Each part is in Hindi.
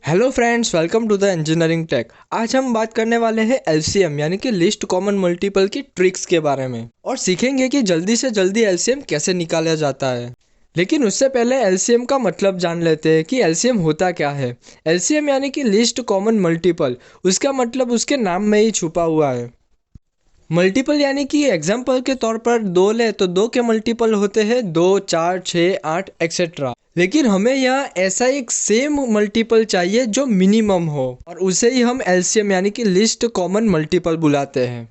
Hello friends, welcome to the engineering tech. आज हम बात करने वाले हैं एलसीएम यानी कि लिस्ट कॉमन मल्टीपल की ट्रिक्स के बारे में और सीखेंगे कि जल्दी से जल्दी एलसीएम कैसे निकाला जाता है। लेकिन उससे पहले एलसीएम का मतलब जान लेते हैं कि एलसीएम होता क्या है। एलसीएम यानी कि लिस्ट कॉमन मल्टीपल, उसका मतलब उसके नाम में ही छुपा हुआ है। मल्टीपल यानी कि एग्जाम्पल के तौर पर दो ले तो दो के मल्टीपल होते हैं 2, 4, 6, 8 एक्सेट्रा। लेकिन हमें यहाँ ऐसा एक सेम मल्टीपल चाहिए जो मिनिमम हो और उसे ही हम एलसीएम यानी कि लिस्ट कॉमन मल्टीपल बुलाते हैं।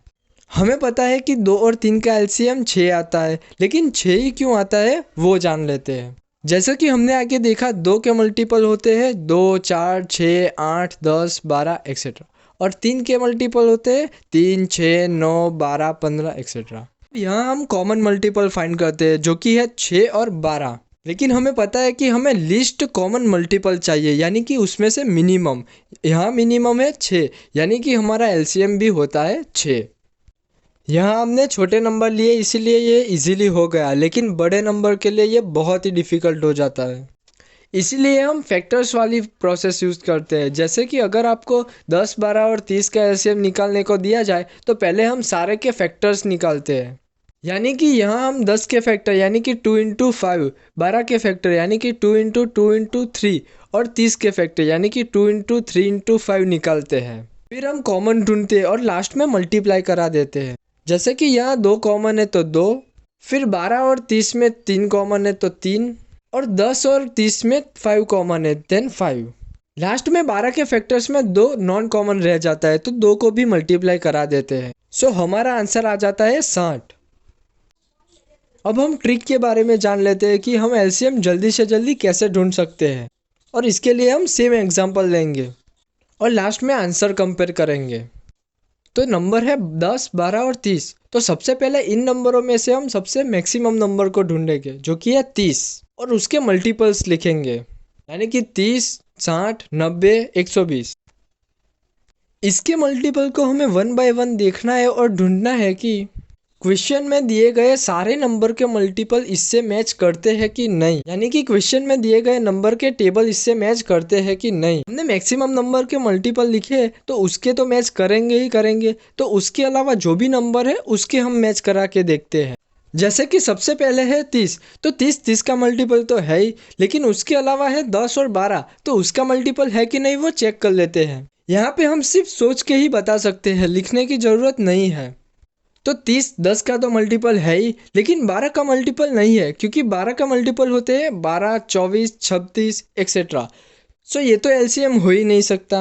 हमें पता है कि 2 और 3 का एलसीएम 6 आता है, लेकिन 6 ही क्यों आता है वो जान लेते हैं। जैसा कि हमने आगे देखा, 2 के मल्टीपल होते हैं 2, 4, 6, 8, 10, 12 एक्सेट्रा और 3 के मल्टीपल होते हैं 3, 6, 9, 12, 15 एक्सेट्रा। यहाँ हम कॉमन मल्टीपल फाइंड करते हैं जो कि है 6 और 12। लेकिन हमें पता है कि हमें लिस्ट कॉमन मल्टीपल चाहिए यानी कि उसमें से मिनिमम। यहाँ मिनिमम है 6 यानी कि हमारा एलसीएम भी होता है 6। यहाँ हमने छोटे नंबर लिए इसीलिए ये इजीली हो गया, लेकिन बड़े नंबर के लिए ये बहुत ही डिफ़िकल्ट हो जाता है। इसीलिए हम फैक्टर्स वाली प्रोसेस यूज़ करते हैं। जैसे कि अगर आपको 10, 12 और 30 का एलसीएम निकालने को दिया जाए तो पहले हम सारे के फैक्टर्स निकालते हैं। यानी कि यहाँ हम 10 के फैक्टर यानी कि 2 इंटू 5, 12 के फैक्टर यानी कि 2 इंटू 2 इंटू 3 और 30 के फैक्टर यानी कि 2 इंटू 3 इंटू 5 निकालते हैं। फिर हम कॉमन ढूंढते हैं और लास्ट में मल्टीप्लाई करा देते हैं। जैसे कि यहाँ 2 कॉमन है तो 2, फिर 12 और 30 में 3 कॉमन है तो 3 और 10 और 30 में 5 कॉमन है देन 5। लास्ट में 12 के फैक्टर्स में 2 नॉन कॉमन रह जाता है तो 2 को भी मल्टीप्लाई करा देते हैं। सो हमारा आंसर आ जाता है 60। अब हम ट्रिक के बारे में जान लेते हैं कि हम एलसीएम जल्दी से जल्दी कैसे ढूंढ सकते हैं और इसके लिए हम सेम एग्जांपल लेंगे और लास्ट में आंसर कंपेयर करेंगे। तो नंबर है 10, 12 और 30। तो सबसे पहले इन नंबरों में से हम सबसे मैक्सिमम नंबर को ढूंढेंगे जो कि है 30 और उसके मल्टीपल्स लिखेंगे यानी कि 30, 60, 90, 120। इसके मल्टीपल को हमें 1 बाय 1 देखना है और ढूंढना है कि क्वेश्चन में दिए गए सारे नंबर के मल्टीपल इससे मैच करते हैं कि नहीं, यानी कि क्वेश्चन में दिए गए नंबर के टेबल इससे मैच करते हैं कि नहीं। हमने मैक्सिमम नंबर के मल्टीपल लिखे तो उसके तो मैच करेंगे ही करेंगे, तो उसके अलावा जो भी नंबर है उसके हम मैच करा के देखते हैं। जैसे कि सबसे पहले है 30, तो 30 का मल्टीपल तो है ही, लेकिन उसके अलावा है 10 और 12, तो उसका मल्टीपल है कि नहीं वो चेक कर लेते हैं। यहाँ पे हम सिर्फ सोच के ही बता सकते हैं, लिखने की जरूरत नहीं है। तो 30 10 का तो मल्टीपल है ही, लेकिन 12 का मल्टीपल नहीं है क्योंकि 12 का मल्टीपल होते हैं 12, 24, 36 एक्सेट्रा। सो ये तो एलसीएम हो ही नहीं सकता।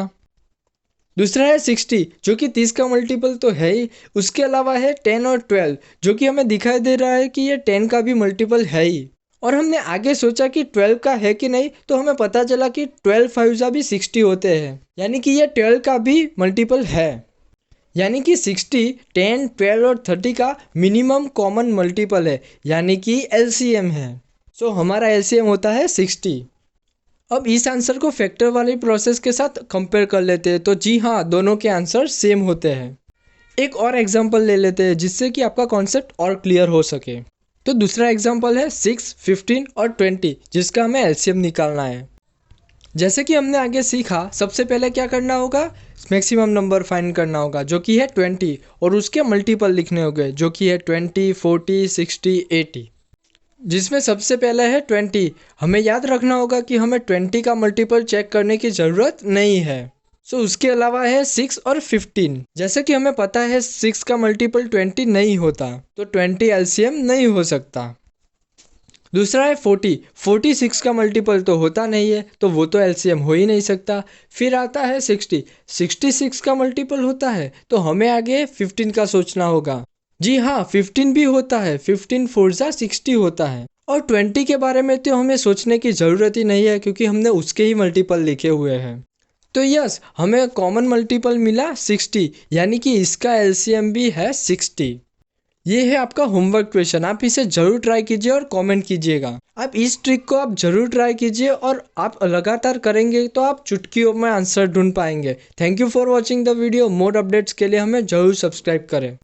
दूसरा है 60 जो कि 30 का मल्टीपल तो है ही, उसके अलावा है 10 और 12 जो कि हमें दिखाई दे रहा है कि ये 10 का भी मल्टीपल है ही। और हमने आगे सोचा कि 12 का है कि नहीं, तो हमें पता चला कि 12 5 भी 60 होते हैं, यानी कि ये 12 का भी मल्टीपल है। यानी कि 60, 10, 12 और 30 का मिनिमम कॉमन मल्टीपल है यानी कि एलसीएम है। सो हमारा एलसीएम होता है 60। अब इस आंसर को फैक्टर वाली प्रोसेस के साथ कंपेयर कर लेते हैं तो जी हाँ, दोनों के आंसर सेम होते हैं। एक और एग्जांपल ले लेते हैं जिससे कि आपका कॉन्सेप्ट और क्लियर हो सके। तो दूसरा एग्जांपल है 6, 15 और 20 जिसका हमें एलसीएम निकालना है। जैसे कि हमने आगे सीखा, सबसे पहले क्या करना होगा, मैक्सिमम नंबर फाइंड करना होगा जो कि है 20 और उसके मल्टीपल लिखने होंगे जो कि है 20, 40, 60, 80। जिसमें सबसे पहले है 20। हमें याद रखना होगा कि हमें 20 का मल्टीपल चेक करने की ज़रूरत नहीं है। सो उसके अलावा है 6 और 15। जैसे कि हमें पता है 6 का मल्टीपल 20 नहीं होता, तो 20 एलसीएम नहीं हो सकता। दूसरा है 40, 46 का मल्टीपल तो होता नहीं है तो वो तो एलसीएम हो ही नहीं सकता। फिर आता है 60, 66 का मल्टीपल होता है तो हमें आगे 15 का सोचना होगा। जी हाँ, 15 भी होता है, 15 4 60 होता है। और 20 के बारे में तो हमें सोचने की ज़रूरत ही नहीं है क्योंकि हमने उसके ही मल्टीपल लिखे हुए हैं। तो यस, हमें कॉमन मल्टीपल मिला 60 यानी कि इसका एलसीएम भी है 60। ये है आपका होमवर्क क्वेश्चन, आप इसे जरूर ट्राई कीजिए और कमेंट कीजिएगा। आप इस ट्रिक को आप जरूर ट्राई कीजिए और आप लगातार करेंगे तो आप चुटकियों में आंसर ढूंढ पाएंगे। Thank you for watching the video. More updates के लिए हमें जरूर सब्सक्राइब करें।